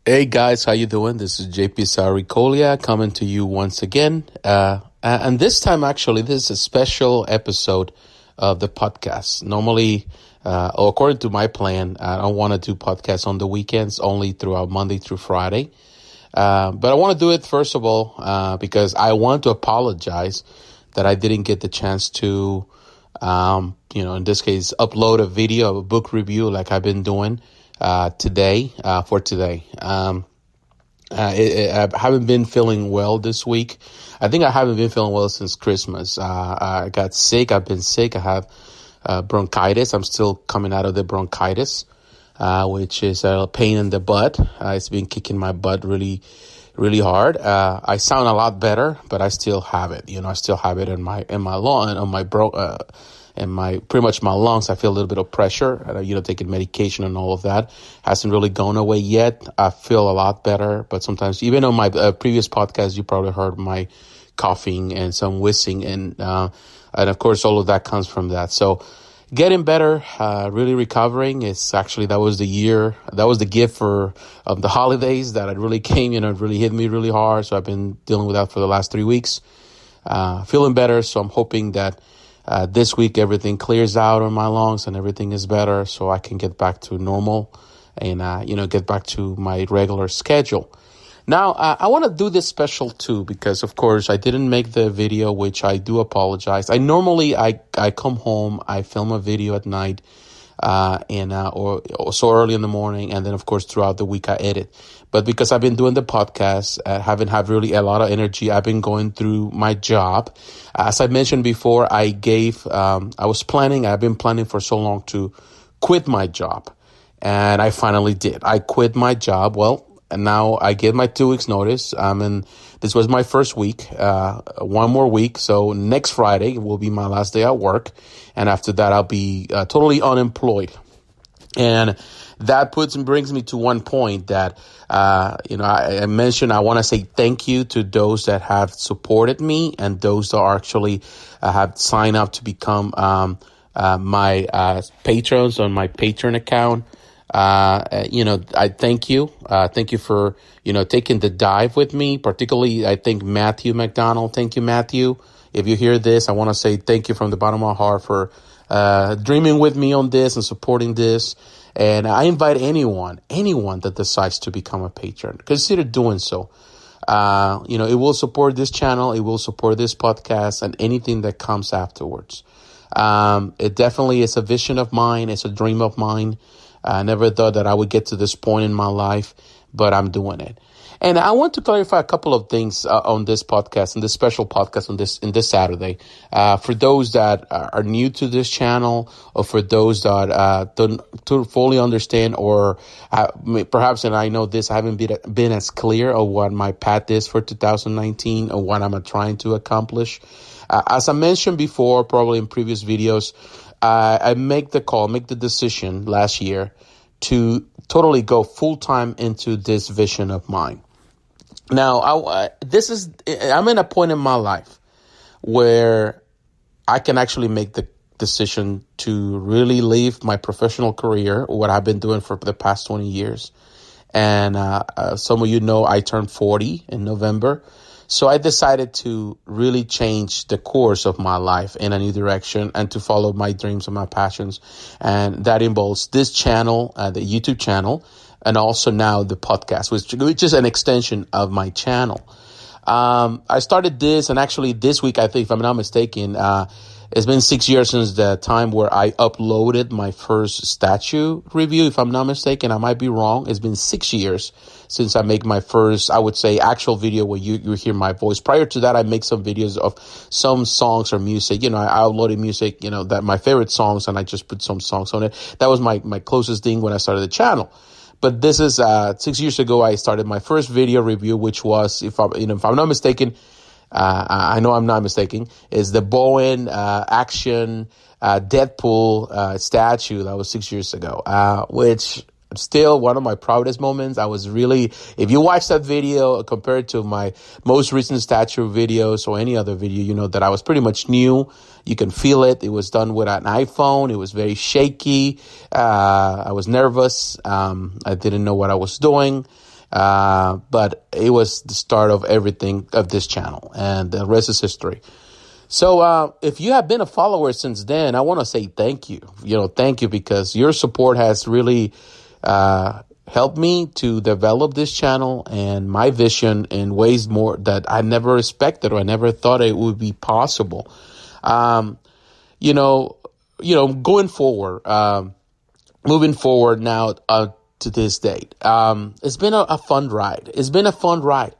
Hey guys, how you doing? This is JP Saricolia coming to you once again. And this time, actually, this is a special episode of the podcast. Normally, according to my plan, I don't want to do podcasts on the weekends, only throughout Monday through Friday. But I want to do it, first of all, because I want to apologize that I didn't get the chance to, in this case, upload a video of a book review like I've been doing today. I haven't been feeling well this week. I think I haven't been feeling well since Christmas. I got sick. I've been sick. I have bronchitis. I'm still coming out of the bronchitis, which is a pain in the butt. It's been kicking my butt really, really hard. I sound a lot better, but I still have it. I still have it in my lung, on my and pretty much my lungs. I feel a little bit of pressure, taking medication and all of that. Hasn't really gone away yet. I feel a lot better, but sometimes, even on my previous podcast, you probably heard my coughing and some wheezing, and of course, all of that comes from that. So, getting better, really recovering. It's actually, that was the gift of the holidays that it really came, it really hit me really hard. So I've been dealing with that for the last 3 weeks. Feeling better, so I'm hoping that this week everything clears out on my lungs and everything is better, so I can get back to normal and get back to my regular schedule. Now, I want to do this special too because, of course, I didn't make the video, which I do apologize. I come home, I film a video at night, or so early in the morning, and then, of course, throughout the week I edit. But because I've been doing the podcast, I haven't had really a lot of energy. I've been going through my job. As I mentioned before, I've been planning for so long to quit my job, and I finally did. I quit my job. Well, and now I get my 2 weeks notice. This was my first week, one more week. So next Friday will be my last day at work. And after that, I'll be totally unemployed. And that brings me to one point that, I mentioned. I want to say thank you to those that have supported me and those that are actually have signed up to become my patrons on my Patreon account. I thank you. Thank you for, taking the dive with me. Particularly, I think Matthew McDonald. Thank you, Matthew. If you hear this, I want to say thank you from the bottom of my heart for dreaming with me on this and supporting this. And I invite anyone that decides to become a patron, consider doing so. It will support this channel. It will support this podcast and anything that comes afterwards. It definitely is a vision of mine. It's a dream of mine. I never thought that I would get to this point in my life, but I'm doing it. And I want to clarify a couple of things on this podcast, in this special podcast in this Saturday. For those that are new to this channel, or for those that don't fully understand, or perhaps, and I know this, I haven't been as clear of what my path is for 2019 or what I'm trying to accomplish. As I mentioned before, probably in previous videos, I make the decision last year to totally go full time into this vision of mine. Now, I'm in a point in my life where I can actually make the decision to really leave my professional career, what I've been doing for the past 20 years. And some of you know I turned 40 in November. So I decided to really change the course of my life in a new direction and to follow my dreams and my passions. And that involves this channel, the YouTube channel, and also now the podcast, which is an extension of my channel. I started this, and actually this week, I think, if I'm not mistaken, it's been 6 years since the time where I uploaded my first statue review. If I'm not mistaken, I might be wrong. It's been 6 years since I make my first, I would say, actual video where you hear my voice. Prior to that, I make some videos of some songs or music. I uploaded music, that my favorite songs, and I just put some songs on it. That was my closest thing when I started the channel. But this is 6 years ago. I started my first video review, which was, if I'm not mistaken, I know I'm not mistaken, is the Bowen action Deadpool statue. That was 6 years ago, which still one of my proudest moments. I was really, if you watch that video compared to my most recent statue videos or any other video, you know that I was pretty much new. You can feel it. It was done with an iPhone. It was very shaky. I was nervous. I didn't know what I was doing. But it was the start of everything of this channel, and the rest is history. So if you have been a follower since then, I want to say thank you. Thank you, because your support has really helped me to develop this channel and my vision in ways more that I never expected, or I never thought it would be possible. Going forward, moving forward now to this date, it's been a fun ride. It's been a fun ride.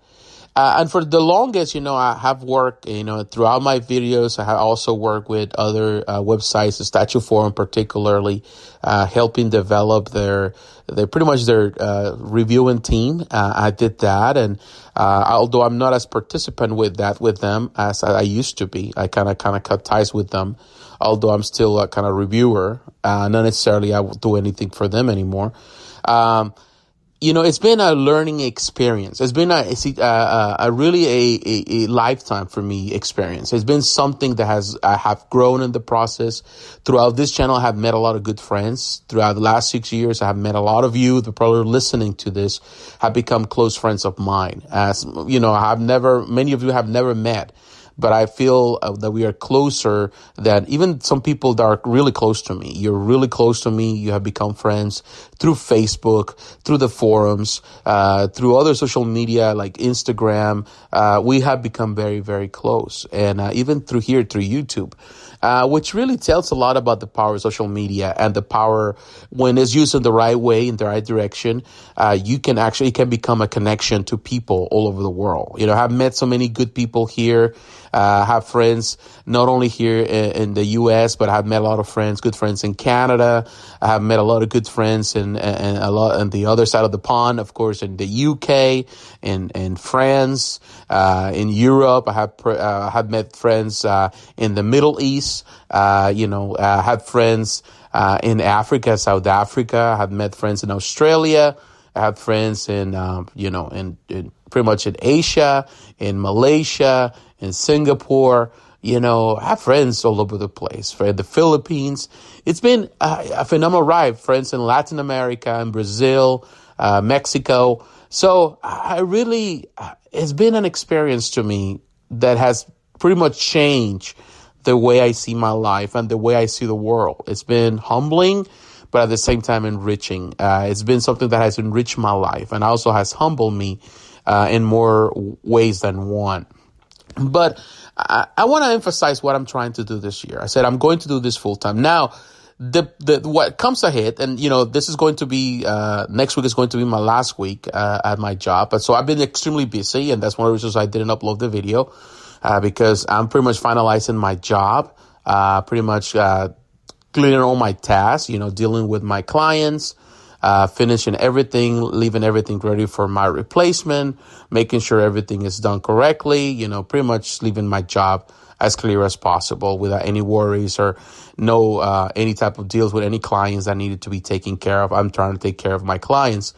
And for the longest, I have worked, throughout my videos. I have also worked with other websites, the Statue Forum particularly, helping develop their reviewing team. I did that, and although I'm not as participant with them as I used to be, I kind of cut ties with them. Although I'm still a kind of reviewer, not necessarily I will do anything for them anymore. It's been a learning experience. It's been a really a lifetime for me experience. It's been something that I have grown in the process. Throughout this channel, I have met a lot of good friends. Throughout the last 6 years, I have met a lot of you that probably listening to this have become close friends of mine. As many of you have never met. But I feel that we are closer than even some people that are really close to me. You're really close to me. You have become friends through Facebook, through the forums, through other social media like Instagram. We have become very, very close. And even through YouTube, which really tells a lot about the power of social media and the power when it's used in the right way, in the right direction. It can become a connection to people all over the world. I've met so many good people here. Have friends not only here in the U.S., but I've met a lot of good friends in Canada. I have met a lot of good friends and a lot on the other side of the pond, of course, in the U.K., in France, in Europe. I have met friends in the Middle East. I have friends in Africa, South Africa. I have met friends in Australia. I have friends in pretty much in Asia, in Malaysia, in Singapore. I have friends all over the place. For the Philippines, it's been a phenomenal ride. Friends in Latin America, in Brazil, Mexico. So it's been an experience to me that has pretty much changed the way I see my life and the way I see the world. It's been humbling, but at the same time enriching. It's been something that has enriched my life and also has humbled me in more ways than one. But I want to emphasize what I'm trying to do this year. I said I'm going to do this full time. Now, what comes ahead, and this is going to be next week is going to be my last week at my job. But so I've been extremely busy, and that's one of the reasons I didn't upload the video because I'm pretty much finalizing my job, pretty much clearing all my tasks, dealing with my clients. Finishing everything, leaving everything ready for my replacement, making sure everything is done correctly, pretty much leaving my job as clear as possible without any worries or any type of deals with any clients that needed to be taken care of. I'm trying to take care of my clients.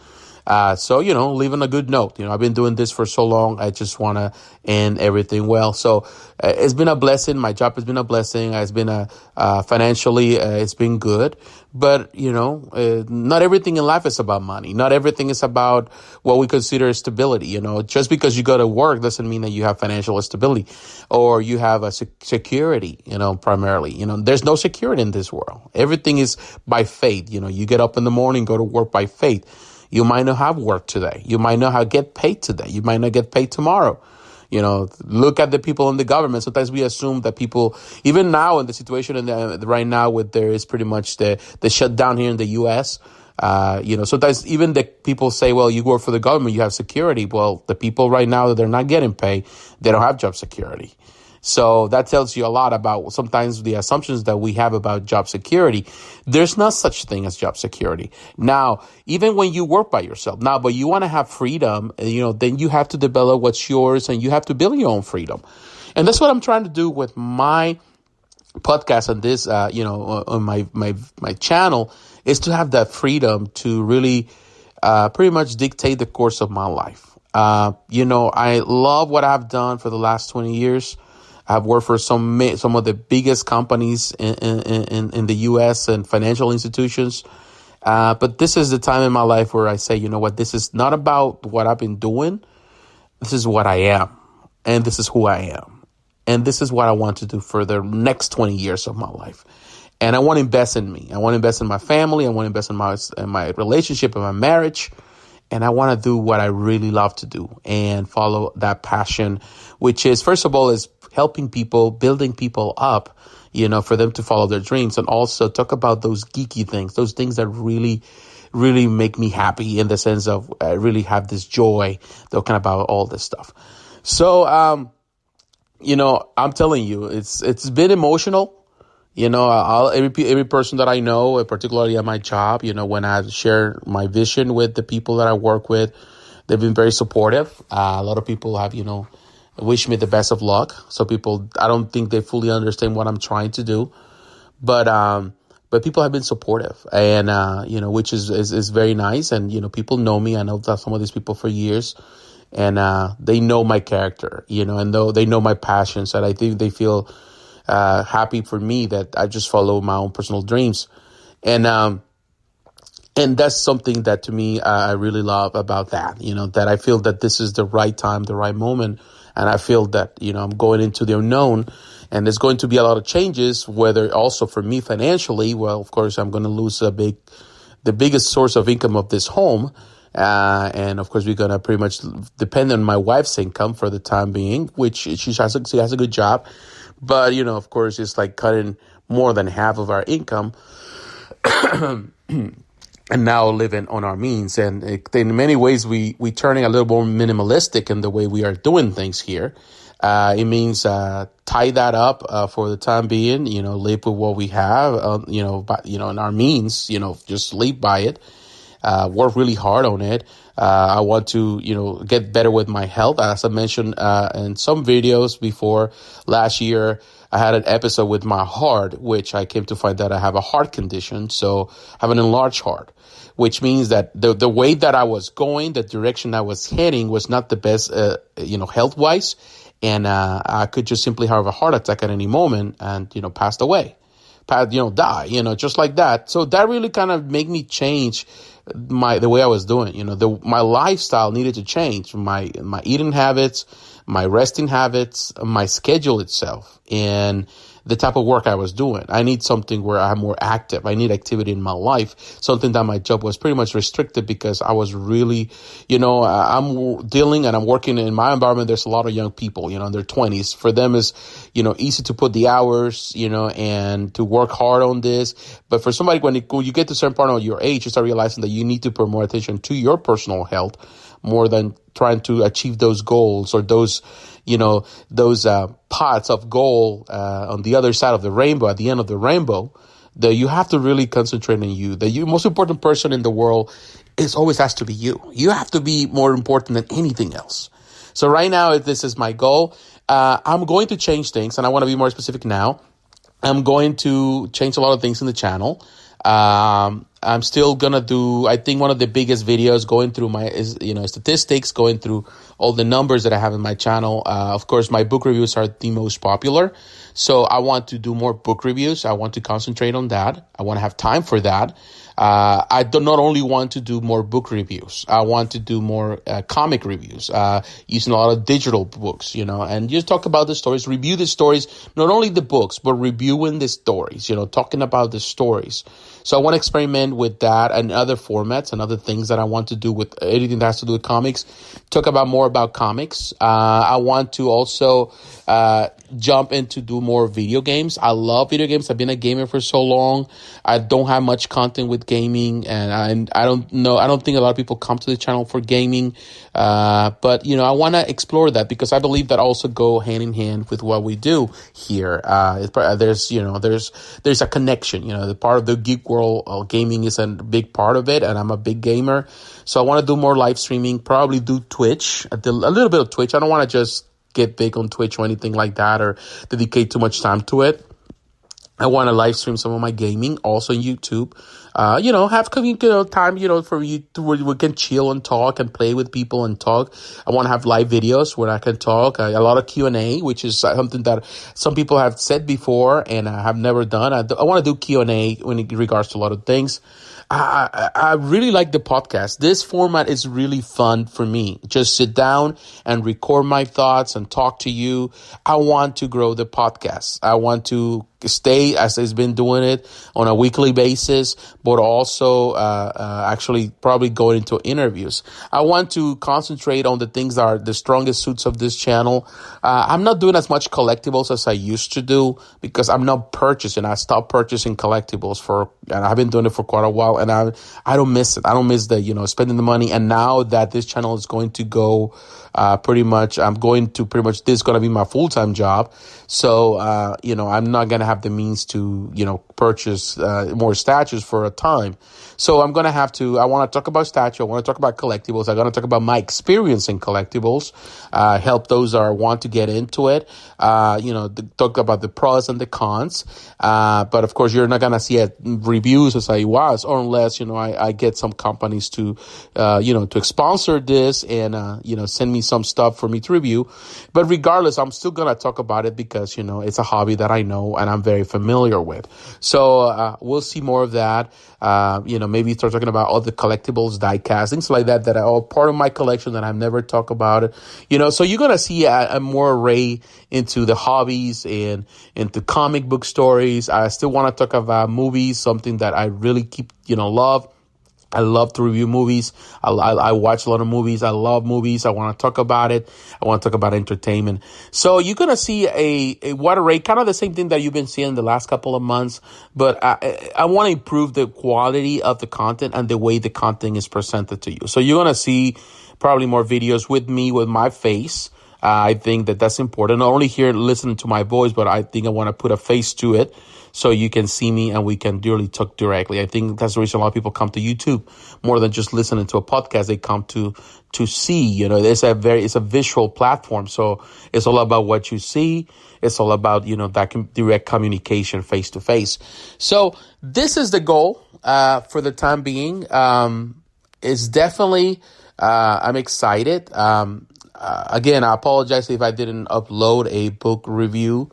So, leaving a good note. I've been doing this for so long. I just want to end everything well. So it's been a blessing. My job has been a blessing. It's been financially, it's been good. But, not everything in life is about money. Not everything is about what we consider stability. Just because you go to work doesn't mean that you have financial stability or you have a security, primarily. There's no security in this world. Everything is by faith. You get up in the morning, go to work by faith. You might not have work today. You might not get paid today. You might not get paid tomorrow. Look at the people in the government. Sometimes we assume that people, even now in the situation right now with there is pretty much the shutdown here in the U.S., sometimes even the people say, well, you work for the government, you have security. Well, the people right now that they're not getting paid, they don't have job security. So that tells you a lot about sometimes the assumptions that we have about job security. There's no such thing as job security. Now, even when you work by yourself, but you want to have freedom, then you have to develop what's yours and you have to build your own freedom. And that's what I'm trying to do with my podcast and this, on my channel is to have that freedom to really, pretty much dictate the course of my life. I love what I've done for the last 20 years. I've worked for some of the biggest companies in the U.S. and financial institutions. But this is the time in my life where I say, you know what, this is not about what I've been doing. This is what I am. And this is who I am. And this is what I want to do for the next 20 years of my life. And I want to invest in me. I want to invest in my family. I want to invest in my relationship and my marriage. And I want to do what I really love to do and follow that passion, which is, first of all, is helping people, building people up, for them to follow their dreams, and also talk about those geeky things, those things that really, really make me happy in the sense of I really have this joy talking about all this stuff. So, I'm telling you, it's been emotional. Every person that I know, particularly at my job, when I share my vision with the people that I work with, they've been very supportive. A lot of people have, wished me the best of luck. So people, I don't think they fully understand what I'm trying to do, but people have been supportive, and which is very nice. And people know me. I know some of these people for years, and they know my character, and though they know my passions, that I think they feel happy for me that I just follow my own personal dreams. And that's something that to me, I really love about that, that I feel that this is the right time, the right moment. And I feel that, I'm going into the unknown, and there's going to be a lot of changes, whether also for me financially. Well, of course, I'm going to lose the biggest source of income of this home. And of course, we're going to pretty much depend on my wife's income for the time being, which she has a good job. But, of course, it's like cutting more than half of our income and now living on our means. And in many ways, we turning a little more minimalistic in the way we are doing things here. It means tie that up for the time being, live with what we have, in our means, just live by it. Work really hard on it. I want to, get better with my health. As I mentioned in some videos before, last year, I had an episode with my heart, which I came to find that I have a heart condition. So I have an enlarged heart, which means that the way that I was going, the direction I was heading was not the best, health-wise. And I could just simply have a heart attack at any moment and, passed away. Die, just like that. So that really kind of made me change the way I was doing. My lifestyle needed to change. My eating habits, my resting habits, my schedule itself, and the type of work I was doing. I need something where I'm more active. I need activity in my life, something that my job was pretty much restricted because I was really, I'm dealing and I'm working in my environment. There's a lot of young people, in their 20s. For them is, easy to put the hours, and to work hard on this. But for somebody, when you get to a certain part of your age, you start realizing that you need to put more attention to your personal health more than trying to achieve those goals or those pots of gold on the other side of the rainbow, at the end of the rainbow, that you have to really concentrate on you. The most important person in the world always has to be you. You have to be more important than anything else. So right now, this is my goal. I'm going to change things, and I want to be more specific now. I'm going to change a lot of things in the channel. I'm still going to do, I think one of the biggest videos going through my statistics, going through all the numbers that I have in my channel. Of course, my book reviews are the most popular. So I want to do more book reviews. I want to concentrate on that. I want to have time for that. I do not only want to do more book reviews. I want to do more comic reviews, using a lot of digital books, and just talk about the stories, review the stories, not only the books, but reviewing the stories, talking about the stories. So I want to experiment with that and other formats and other things that I want to do with anything that has to do with comics. Talk about more about comics. I want to also jump into do more video games. I love video games. I've been a gamer for so long. I don't have much content with gaming, and I don't think a lot of people come to the channel for gaming. But I want to explore that because I believe that also go hand in hand with what we do here. There's a connection. The part of the geek world, gaming is a big part of it, and I'm a big gamer. So I want to do more live streaming. Probably do Twitch, a little bit of Twitch. I don't want to just get big on Twitch or anything like that or dedicate too much time to it. I want to live stream some of my gaming, also on YouTube. Have time, for you to where we can chill and talk and play with people and talk. I want to have live videos where I can talk. A lot of Q&A, which is something that some people have said before and I have never done. I want to do Q&A in regards to a lot of things. I really like the podcast. This format is really fun for me. Just sit down and record my thoughts and talk to you. I want to grow the podcast. I want to stay as it's been doing it on a weekly basis, but also actually probably going into interviews. I want to concentrate on the things that are the strongest suits of this channel. I'm not doing as much collectibles as I used to do because I'm not purchasing. I stopped purchasing collectibles and I've been doing it for quite a while, and I don't miss it. I don't miss the, spending the money. And now that this channel is going to go this is going to be my full-time job. So, I'm not going to have the means to, purchase more statues for a time. So I'm going to I want to talk about statue. I want to talk about collectibles. I'm going to talk about my experience in collectibles, help those that want to get into it, talk about the pros and the cons. But of course, you're not going to see reviews as I was, or unless, I get some companies to sponsor this and, send me some stuff for me to review. But regardless, I'm still going to talk about it because, it's a hobby that I know and I'm very familiar with. So we'll see more of that. Maybe start talking about all the collectibles, die cast, things like that are all part of my collection that I've never talked about it. So you're going to see a more array into the hobbies and into comic book stories. I still want to talk about movies, something that I really love. I love to review movies. I watch a lot of movies. I love movies. I want to talk about it. I want to talk about entertainment. So you're going to see a wide array, kind of the same thing that you've been seeing the last couple of months. But I want to improve the quality of the content and the way the content is presented to you. So you're going to see probably more videos with me, with my face. I think that's important. Not only here listening to my voice, but I think I want to put a face to it so you can see me and we can really talk directly. I think that's the reason a lot of people come to YouTube more than just listening to a podcast. They come to see, it's a visual platform. So it's all about what you see. It's all about, that direct communication face to face. So this is the goal, for the time being. It's definitely, I'm excited. Again, I apologize if I didn't upload a book review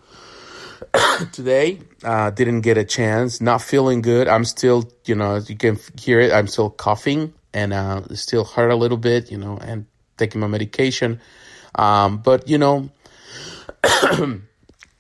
today. Didn't get a chance. Not feeling good. I'm still, as you can hear it, I'm still coughing and still hurt a little bit, and taking my medication. But,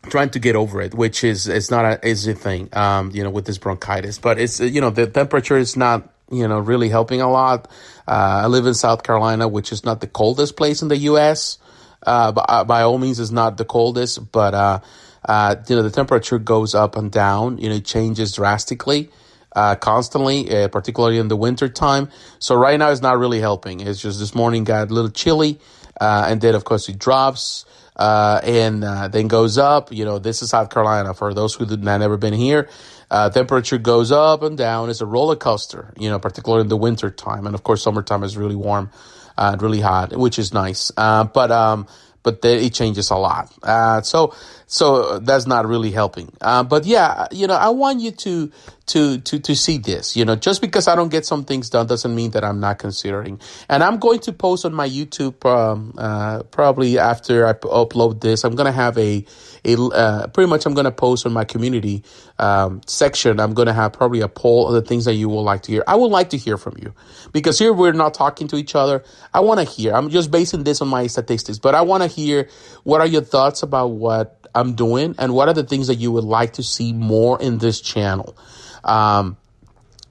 trying to get over it, which it's not an easy thing, with this bronchitis. But it's, the temperature is not, really helping a lot. I live in South Carolina, which is not the coldest place in the U.S. But by all means, it's not the coldest, but the temperature goes up and down. It changes drastically, constantly, particularly in the winter time. So right now, it's not really helping. It's just this morning got a little chilly, and then of course it drops, and then goes up. This is South Carolina. For those who have never been here, temperature goes up and down. It's a roller coaster. Particularly in the winter time, and of course summertime is really warm, really hot, which is nice. But it changes a lot. So that's not really helping. But yeah, I want you to see this. Just because I don't get some things done doesn't mean that I'm not considering. And I'm going to post on my YouTube, probably after I upload this. I'm going to have pretty much I'm going to post on my community, section. I'm going to have probably a poll of the things that you would like to hear. I would like to hear from you because here we're not talking to each other. I want to hear. I'm just basing this on my statistics, but I want to hear what are your thoughts about what I'm doing and what are the things that you would like to see more in this channel.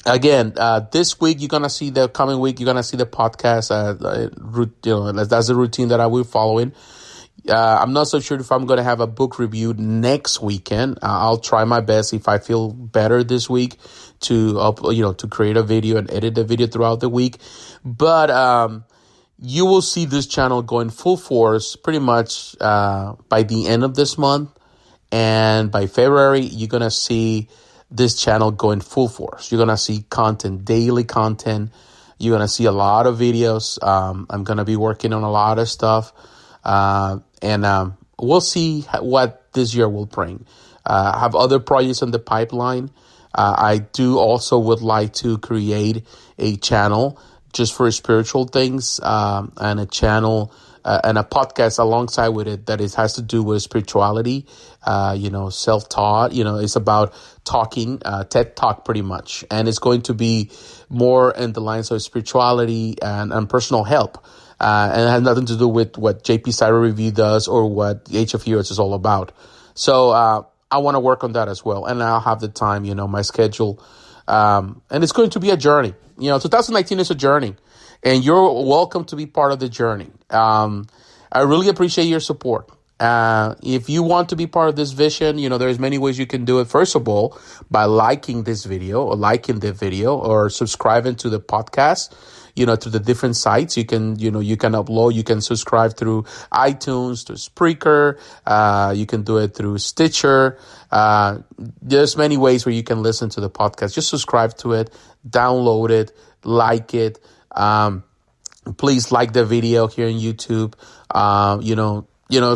Again, this week you're gonna see the coming week. You're gonna see the podcast. That's the routine that I will follow in. I'm not so sure if I'm gonna have a book review next weekend. I'll try my best if I feel better this week to create a video and edit the video throughout the week. But you will see this channel going full force pretty much by the end of this month, and by February you're gonna see this channel going full force. You're going to see content, daily content. You're going to see a lot of videos. I'm going to be working on a lot of stuff. And we'll see what this year will bring. I have other projects in the pipeline. I do also would like to create a channel just for spiritual things, and a channel and a podcast alongside with it that has to do with spirituality, self-taught. It's about talking, TED Talk pretty much. And it's going to be more in the lines of spirituality and personal help. And it has nothing to do with what JP Cyber Review does or what the Age of Heroes is all about. So I want to work on that as well. And I'll have the time, my schedule. And it's going to be a journey. 2019 is a journey. And you're welcome to be part of the journey. I really appreciate your support. If you want to be part of this vision, there's many ways you can do it. First of all, by liking this video or subscribing to the podcast, to the different sites. You can upload, you can subscribe through iTunes, through Spreaker. You can do it through Stitcher. There's many ways where you can listen to the podcast. Just subscribe to it, download it, like it. Please like the video here on YouTube.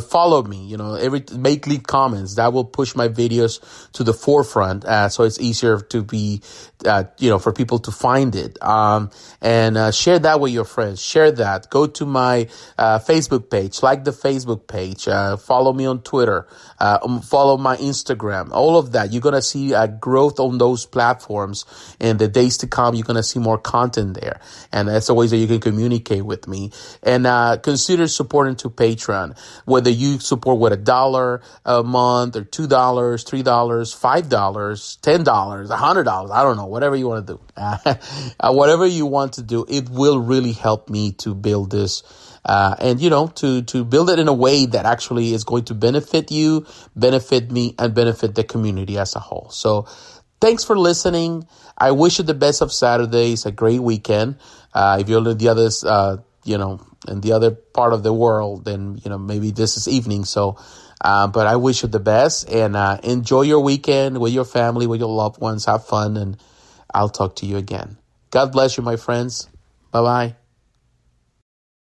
Follow me, leave comments. That will push my videos to the forefront. So it's easier to be, for people to find it. And share that with your friends. Share that. Go to my, Facebook page, like the Facebook page, follow me on Twitter, follow my Instagram, all of that. You're going to see a growth on those platforms in the days to come. You're going to see more content there. And that's the ways that you can communicate with me. And, consider supporting to Patreon. Whether you support with $1 a month or $2, $3, $5, $10, $100, I don't know, whatever you want to do. Whatever you want to do, it will really help me to build this. And to build it in a way that actually is going to benefit you, benefit me, and benefit the community as a whole. So thanks for listening. I wish you the best of Saturdays, a great weekend. If you're in the others, in the other part of the world, then, maybe this is evening. So, but I wish you the best and, enjoy your weekend with your family, with your loved ones. Have fun, and I'll talk to you again. God bless you, my friends. Bye-bye.